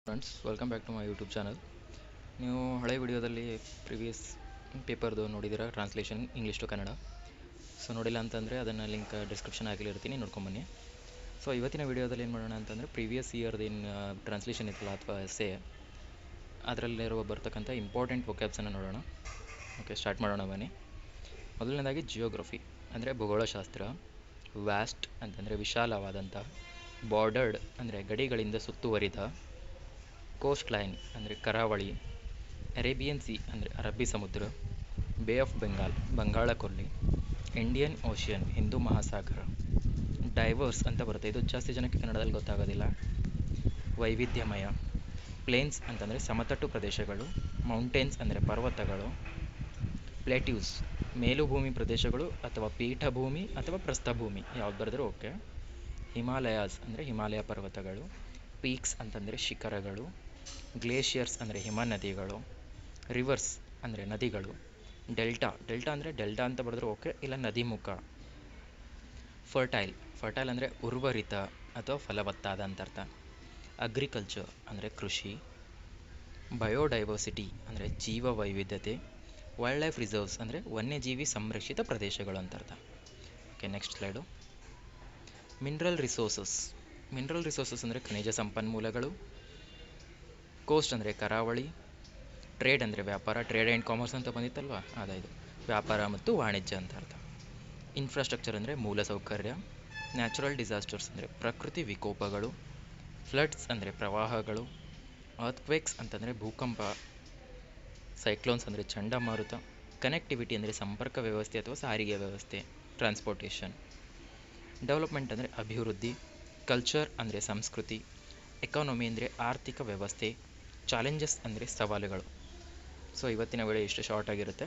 Friends, welcome back to my YouTube channel. ನೀವು ಹಳೆ ವಿಡಿಯೋದಲ್ಲಿ ಪ್ರಿವಿಯಸ್ ಪೇಪರ್ದು ನೋಡಿದ್ದೀರಾ, translation English to Kannada. So ನೋಡಿಲ್ಲ ಅಂತಂದರೆ ಅದನ್ನು ಲಿಂಕ್ ಡಿಸ್ಕ್ರಿಪ್ಷನ್ ಹಾಕಿರ್ತೀನಿ, ನೋಡ್ಕೊಂಬನ್ನಿ. ಸೊ ಇವತ್ತಿನ ವಿಡಿಯೋದಲ್ಲಿ ಏನು ಮಾಡೋಣ ಅಂತಂದರೆ, ಪ್ರೀವಿಯಸ್ ಇಯರ್ದು ಏನು ಟ್ರಾನ್ಸ್ಲೇಷನ್ ಇತ್ತಲ್ಲ ಅಥವಾ ಎಸ್ಸೆ, ಅದರಲ್ಲಿರುವ ಬರ್ತಕ್ಕಂಥ ಇಂಪಾರ್ಟೆಂಟ್ ವೊಕ್ಯಾಬ್ಸನ್ನು ನೋಡೋಣ. ಓಕೆ, ಸ್ಟಾರ್ಟ್ ಮಾಡೋಣ ಬನ್ನಿ. ಮೊದಲನೇದಾಗಿ ಜಿಯೋಗ್ರಫಿ ಅಂದರೆ ಭೂಗೋಳಶಾಸ್ತ್ರ. ವ್ಯಾಸ್ಟ್ ಅಂತಂದರೆ ವಿಶಾಲವಾದಂಥ. ಬಾರ್ಡರ್ಡ್ ಅಂದರೆ ಗಡಿಗಳಿಂದ ಸುತ್ತುವರಿದ. ಕೋಸ್ಟ್ ಲೈನ್ ಅಂದರೆ ಕರಾವಳಿ. ಅರೇಬಿಯನ್ ಸಿ ಅಂದರೆ ಅರಬ್ಬಿ ಸಮುದ್ರ. ಬೇ ಆಫ್ ಬೆಂಗಾಲ್ ಬಂಗಾಳ ಕೊಲ್ಲಿ. ಇಂಡಿಯನ್ ಓಷಿಯನ್ ಹಿಂದೂ ಮಹಾಸಾಗರ. ಡೈವರ್ಸ್ ಅಂತ ಬರುತ್ತೆ, ಇದು ಜಾಸ್ತಿ ಜನಕ್ಕೆ ಕನ್ನಡದಲ್ಲಿ ಗೊತ್ತಾಗೋದಿಲ್ಲ. ವೈವಿಧ್ಯಮಯ. ಪ್ಲೇನ್ಸ್ ಅಂತಂದರೆ ಸಮತಟ್ಟು ಪ್ರದೇಶಗಳು. ಮೌಂಟೇನ್ಸ್ ಅಂದರೆ ಪರ್ವತಗಳು. ಪ್ಲೇಟ್ಯೂಸ್ ಮೇಲುಭೂಮಿ ಪ್ರದೇಶಗಳು ಅಥವಾ ಪೀಠಭೂಮಿ ಅಥವಾ ಪ್ರಸ್ಥಭೂಮಿ, ಯಾವ್ದು ಬರೆದರೂ ಓಕೆ. ಹಿಮಾಲಯಾಸ್ ಅಂದರೆ ಹಿಮಾಲಯ ಪರ್ವತಗಳು. ಪೀಕ್ಸ್ ಅಂತಂದರೆ ಶಿಖರಗಳು. ಗ್ಲೇಷಿಯರ್ಸ್ ಅಂದರೆ ಹಿಮನದಿಗಳು. ರಿವರ್ಸ್ ಅಂದರೆ ನದಿಗಳು. ಡೆಲ್ಟಾ ಅಂದರೆ ಡೆಲ್ಟಾ ಅಂತ ಬರೆದ್ರು ಓಕೆ, ಇಲ್ಲ ನದಿಮುಖ. ಫರ್ಟೈಲ್ ಅಂದರೆ ಉರ್ವರಿತ ಅಥವಾ ಫಲವತ್ತಾದ ಅಂತ ಅರ್ಥ. ಅಗ್ರಿಕಲ್ಚರ್ ಅಂದರೆ ಕೃಷಿ. ಬಯೋಡೈವರ್ಸಿಟಿ ಅಂದರೆ ಜೀವ ವೈವಿಧ್ಯತೆ. ವೈಲ್ಡ್ ಲೈಫ್ ರಿಸರ್ವ್ಸ್ ಅಂದರೆ ವನ್ಯಜೀವಿ ಸಂರಕ್ಷಿತ ಪ್ರದೇಶಗಳು ಅಂತ ಅರ್ಥ. Okay, next slide. Mineral resources ಅಂದರೆ ಖನಿಜ ಸಂಪನ್ಮೂಲಗಳು. ಕೋಸ್ಟ್ ಅಂದರೆ ಕರಾವಳಿ. ಟ್ರೇಡ್ ಅಂದರೆ ವ್ಯಾಪಾರ, ಟ್ರೇಡ್ ಆ್ಯಂಡ್ ಕಾಮರ್ಸ್ ಅಂತ ಬಂದಿತ್ತಲ್ವ, ಅದಾಯಿತು. ವ್ಯಾಪಾರ ಮತ್ತು ವಾಣಿಜ್ಯ ಅಂತ ಅರ್ಥ. ಇನ್ಫ್ರಾಸ್ಟ್ರಕ್ಚರ್ ಅಂದರೆ ಮೂಲಸೌಕರ್ಯ. ನ್ಯಾಚುರಲ್ ಡಿಸಾಸ್ಟರ್ಸ್ ಅಂದರೆ ಪ್ರಕೃತಿ ವಿಕೋಪಗಳು. ಫ್ಲಡ್ಸ್ ಅಂದರೆ ಪ್ರವಾಹಗಳು. ಅರ್ಥ್ಕ್ವೇಕ್ಸ್ ಅಂತಂದರೆ ಭೂಕಂಪ. ಸೈಕ್ಲೋನ್ಸ್ ಅಂದರೆ ಚಂಡಮಾರುತ. ಕನೆಕ್ಟಿವಿಟಿ ಅಂದರೆ ಸಂಪರ್ಕ ವ್ಯವಸ್ಥೆ ಅಥವಾ ಸಾರಿಗೆ ವ್ಯವಸ್ಥೆ, ಟ್ರಾನ್ಸ್ಪೋರ್ಟೇಷನ್. ಡೆವಲಪ್ಮೆಂಟ್ ಅಂದರೆ ಅಭಿವೃದ್ಧಿ. ಕಲ್ಚರ್ ಅಂದರೆ ಸಂಸ್ಕೃತಿ. ಎಕಾನಮಿ ಅಂದರೆ ಆರ್ಥಿಕ ವ್ಯವಸ್ಥೆ. ಚಾಲೆಂಜಸ್ ಅಂದರೆ ಸವಾಲುಗಳು. ಸೊ ಇವತ್ತಿನ ವಿಡಿಯೋ ಇಷ್ಟು ಶಾರ್ಟ್ ಆಗಿರುತ್ತೆ.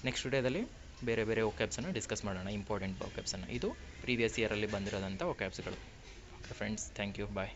ನೆಕ್ಸ್ಟ್ ವಿಡಿಯೋದಲ್ಲಿ ಬೇರೆ ಬೇರೆ ವೊಕ್ಯಾಬ್ಸನ್ನು ಡಿಸ್ಕಸ್ ಮಾಡೋಣ, ಇಂಪಾರ್ಟೆಂಟ್ ವೊಕ್ಯಾಬ್ಸನ್ನು. ಇದು ಪ್ರೀವಿಯಸ್ ಇಯರಲ್ಲಿ ಬಂದಿರೋದಂಥ ವೊಕ್ಯಾಬ್ಸ್ಗಳು. Okay friends, thank you, bye.